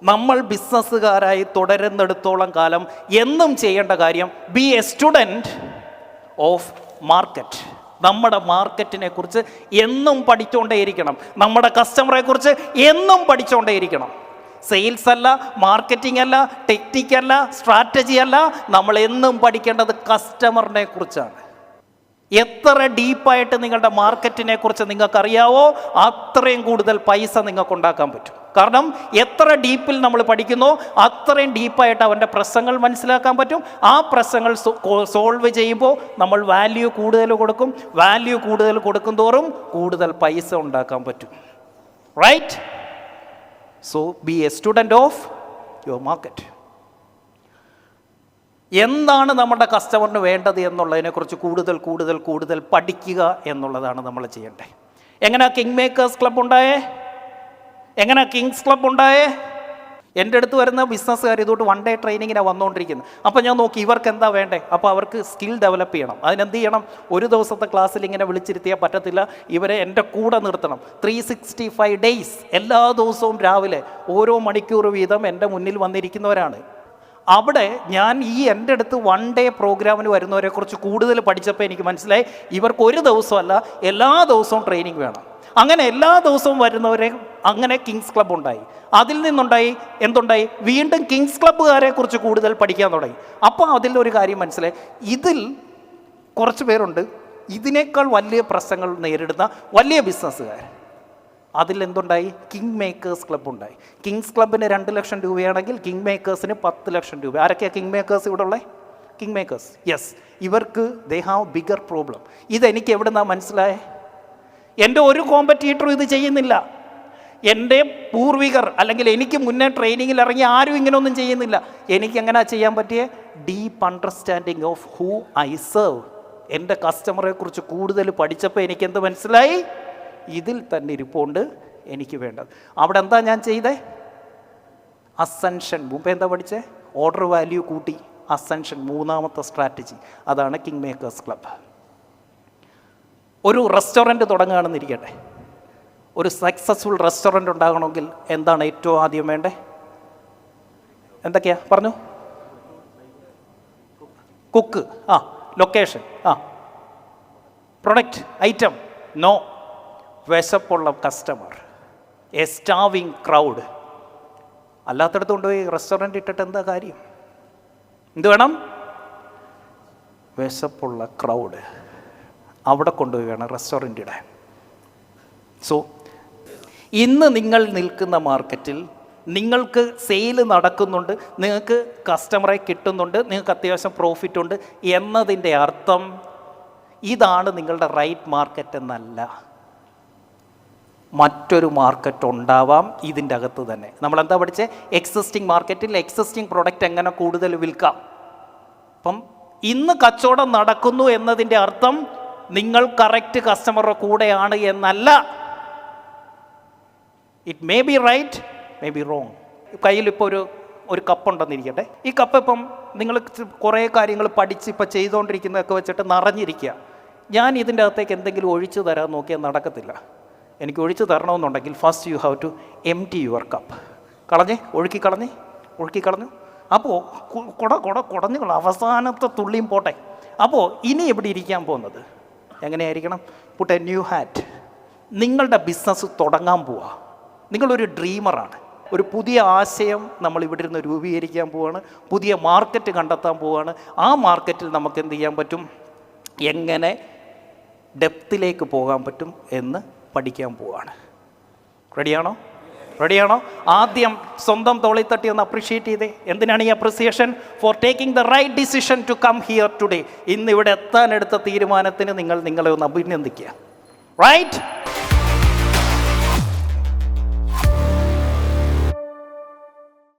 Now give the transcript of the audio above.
നമ്മൾ ബിസിനസ്സുകാരായി തുടരുന്നിടത്തോളം കാലം എന്നും ചെയ്യേണ്ട കാര്യം B a student of market. നമ്മുടെ മാർക്കറ്റിനെ കുറിച്ച് എന്നും പഠിച്ചുകൊണ്ടേയിരിക്കണം. നമ്മുടെ കസ്റ്റമറെ കുറിച്ച് എന്നും പഠിച്ചുകൊണ്ടേയിരിക്കണം. സെയിൽസ് അല്ല, മാർക്കറ്റിംഗ് അല്ല, ടെക്നിക്ക് അല്ല, സ്ട്രാറ്റജി അല്ല, നമ്മൾ എന്നും പഠിക്കേണ്ടത് കസ്റ്റമറിനെ കുറിച്ചാണ്. എത്ര ഡീപ്പായിട്ട് നിങ്ങളുടെ മാർക്കറ്റിനെ കുറിച്ച് നിങ്ങൾക്കറിയാവോ അത്രയും കൂടുതൽ പൈസ നിങ്ങൾക്ക് ഉണ്ടാക്കാൻ പറ്റും. കാരണം എത്ര ഡീപ്പിൽ നമ്മൾ പഠിക്കുന്നോ അത്രയും ഡീപ്പായിട്ട് അവൻ്റെ പ്രശ്നങ്ങൾ മനസ്സിലാക്കാൻ പറ്റും. ആ പ്രശ്നങ്ങൾ സോൾവ് ചെയ്യുമ്പോൾ നമ്മൾ വാല്യൂ കൂടുതൽ കൊടുക്കും. വാല്യൂ കൂടുതൽ കൊടുക്കും തോറും കൂടുതൽ പൈസ ഉണ്ടാക്കാൻ പറ്റും. Right? So be a student of your market. എന്താണ് നമ്മുടെ കസ്റ്റമറിന് വേണ്ടത് എന്നുള്ളതിനെക്കുറിച്ച് കൂടുതൽ കൂടുതൽ കൂടുതൽ പഠിക്കുക എന്നുള്ളതാണ് നമ്മൾ ചെയ്യേണ്ടത്. എങ്ങനെ കിങ് മേക്കേഴ്സ് ക്ലബ് ഉണ്ടായേ? എങ്ങനെ കിങ്സ് ക്ലബ് ഉണ്ടായേ? എൻ്റെ അടുത്ത് വരുന്ന ബിസിനസ്സുകാർ ഇതുകൊണ്ട് 1 ഡേ ട്രെയിനിങ്ങിനാണ് വന്നുകൊണ്ടിരിക്കുന്നത്. അപ്പോൾ ഞാൻ നോക്കി ഇവർക്ക് എന്താ വേണ്ടേ. അപ്പോൾ അവർക്ക് സ്കിൽ ഡെവലപ്പ് ചെയ്യണം. അതിനെന്ത് ചെയ്യണം? ഒരു ദിവസത്തെ ക്ലാസ്സിൽ ഇങ്ങനെ വിളിച്ചിരുത്തിയാൽ പറ്റത്തില്ല. ഇവരെ എൻ്റെ കൂടെ നിർത്തണം. 365 ഡേയ്സ് എല്ലാ ദിവസവും രാവിലെ ഓരോ മണിക്കൂർ വീതം എൻ്റെ മുന്നിൽ വന്നിരിക്കുന്നവരാണ്. അവിടെ ഞാൻ എൻ്റെ അടുത്ത് 1 ഡേ പ്രോഗ്രാമിന് വരുന്നവരെക്കുറിച്ച് കൂടുതൽ പഠിച്ചപ്പോൾ എനിക്ക് മനസ്സിലായി ഇവർക്ക് ഒരു ദിവസമല്ല എല്ലാ ദിവസവും ട്രെയിനിങ് വേണം. അങ്ങനെ എല്ലാ ദിവസവും വരുന്നവരെ അങ്ങനെ കിങ്സ് ക്ലബ്ബ് ഉണ്ടായി. അതിൽ നിന്നുണ്ടായി എന്തുണ്ടായി? വീണ്ടും കിങ്സ് ക്ലബ്ബുകാരെ കുറിച്ച് കൂടുതൽ പഠിക്കാൻ തുടങ്ങി. അപ്പോൾ അതിലൊരു കാര്യം മനസ്സിലായി, ഇതിൽ കുറച്ച് പേരുണ്ട് ഇതിനേക്കാൾ വലിയ പ്രശ്നങ്ങൾ നേരിടുന്ന വലിയ ബിസിനസ്സുകാർ. അതിലെന്തുണ്ടായി? കിങ് മേക്കേഴ്സ് ക്ലബ്ബ് ഉണ്ടായി. കിങ്സ് ക്ലബ്ബിന് 2 ലക്ഷം രൂപയാണെങ്കിൽ കിങ് മേക്കേഴ്സിന് 10 ലക്ഷം രൂപ. ആരൊക്കെയാണ് കിങ് മേക്കേഴ്സ് ഇവിടെ ഉള്ളത്? King makers. യെസ്, ഇവർക്ക് ദേ ഹാവ് ബിഗർ പ്രോബ്ലം. ഇതെനിക്ക് എവിടെ നിന്നാണ് മനസ്സിലായേ? എൻ്റെ ഒരു കോമ്പറ്റീറ്ററും ഇത് ചെയ്യുന്നില്ല. എൻ്റെ പൂർവികർ അല്ലെങ്കിൽ എനിക്ക് മുന്നേ ട്രെയിനിങ്ങിൽ ഇറങ്ങി ആരും ഇങ്ങനെയൊന്നും ചെയ്യുന്നില്ല. എനിക്ക് എങ്ങനെയാണ് ചെയ്യാൻ പറ്റിയേ? Deep understanding of who I serve. എൻ്റെ കസ്റ്റമറെ കുറിച്ച് കൂടുതൽ പഠിച്ചപ്പോൾ എനിക്കെന്ത് മനസ്സിലായി? ഇതിൽ തന്നെ ഇരിപ്പുണ്ട് എനിക്ക് വേണ്ടത്. അവിടെ എന്താ ഞാൻ ചെയ്തേ? അസെൻഷൻ. മുമ്പ് എന്താ പഠിച്ചേ? ഓർഡർ വാല്യൂ കൂട്ടി. അസെൻഷൻ 3ാമത്തെ സ്ട്രാറ്റജി. അതാണ് കിങ് മേക്കേഴ്സ് ക്ലബ്ബ്. ഒരു റെസ്റ്റോറൻറ്റ് തുടങ്ങുകയാണെന്നിരിക്കട്ടെ. ഒരു സക്സസ്ഫുൾ റെസ്റ്റോറൻറ്റ് ഉണ്ടാകണമെങ്കിൽ എന്താണ് ഏറ്റവും ആദ്യം വേണ്ടേ? എന്തൊക്കെയാ പറഞ്ഞു? Cook, location, product, item, no. വിശപ്പുള്ള കസ്റ്റമർ, എ സ്റ്റാവിങ് ക്രൗഡ്. അല്ലാത്തടത്ത് കൊണ്ടുപോയി റെസ്റ്റോറൻറ്റ് ഇട്ടിട്ട് എന്താ കാര്യം? എന്ത് വേണം? വിശപ്പുള്ള ക്രൗഡ്. അവിടെ കൊണ്ടുപോയി വേണം റെസ്റ്റോറൻറ്റ് ഇടാൻ. സോ ഇന്ന് നിങ്ങൾ നിൽക്കുന്ന മാർക്കറ്റിൽ നിങ്ങൾക്ക് സെയിൽ നടക്കുന്നുണ്ട്, നിങ്ങൾക്ക് കസ്റ്റമറെ കിട്ടുന്നുണ്ട്, നിങ്ങൾക്ക് അത്യാവശ്യം പ്രോഫിറ്റ് ഉണ്ട് എന്നതിൻ്റെ അർത്ഥം ഇതാണ് നിങ്ങളുടെ റൈറ്റ് മാർക്കറ്റ് എന്നല്ല. മറ്റൊരു മാർക്കറ്റ് ഉണ്ടാവാം ഇതിൻ്റെ അകത്ത് തന്നെ. നമ്മളെന്താ പഠിച്ചേ? എക്സിസ്റ്റിംഗ് മാർക്കറ്റിൽ എക്സിസ്റ്റിംഗ് പ്രൊഡക്റ്റ് എങ്ങനെ കൂടുതൽ വിൽക്കാം. അപ്പം ഇന്ന് കച്ചവടം നടക്കുന്നു എന്നതിൻ്റെ അർത്ഥം നിങ്ങൾ കറക്റ്റ് കസ്റ്റമറുടെ കൂടെയാണ് എന്നല്ല. It may be right, may be wrong. കയ്യിലിപ്പോൾ ഒരു കപ്പുണ്ടെന്നിരിക്കട്ടെ. ഈ കപ്പ് ഇപ്പം നിങ്ങൾ കുറേ കാര്യങ്ങൾ പഠിച്ച് ഇപ്പം ചെയ്തുകൊണ്ടിരിക്കുന്നതൊക്കെ വെച്ചിട്ട് നിറഞ്ഞിരിക്കുക. ഞാൻ ഇതിൻ്റെ അകത്തേക്ക് എന്തെങ്കിലും ഒഴിച്ചു തരാൻ നോക്കിയാൽ നടക്കത്തില്ല. എനിക്ക് ഒഴിച്ചു തരണമെന്നുണ്ടെങ്കിൽ first you have to empty your cup. ഒഴുക്കി കളഞ്ഞു. അപ്പോൾ കുടഞ്ഞു അവസാനത്തെ തുള്ളിയും പോട്ടെ. അപ്പോൾ ഇനി എവിടെ ഇരിക്കാൻ പോകുന്നത് എങ്ങനെയായിരിക്കണം? Put a new hat. നിങ്ങളുടെ ബിസിനസ് തുടങ്ങാൻ പോവുക. നിങ്ങളൊരു ഡ്രീമറാണ്. ഒരു പുതിയ ആശയം നമ്മൾ ഇവിടെ ഇരുന്ന് രൂപീകരിക്കാൻ പോവുകയാണ്. പുതിയ മാർക്കറ്റ് കണ്ടെത്താൻ പോവുകയാണ്. ആ മാർക്കറ്റിൽ നമുക്ക് എന്ത് ചെയ്യാൻ പറ്റും? എങ്ങനെ ഡെപ്തിലേക്ക് പോകാൻ പറ്റും എന്ന് പഠിക്കാൻ പോവുകയാണ്. റെഡിയാണോ? ആദ്യം സ്വന്തം തോളിൽ തട്ടി ഒന്ന് അപ്രീഷിയേറ്റ് ചെയ്തേ. എന്തിനാണ് ഈ appreciation? For taking the right decision to come here today. ഇന്ന് ഇവിടെ എത്താനെടുത്ത തീരുമാനത്തിന് നിങ്ങളെ ഒന്ന് അഭിനന്ദിക്കുക. റൈറ്റ്?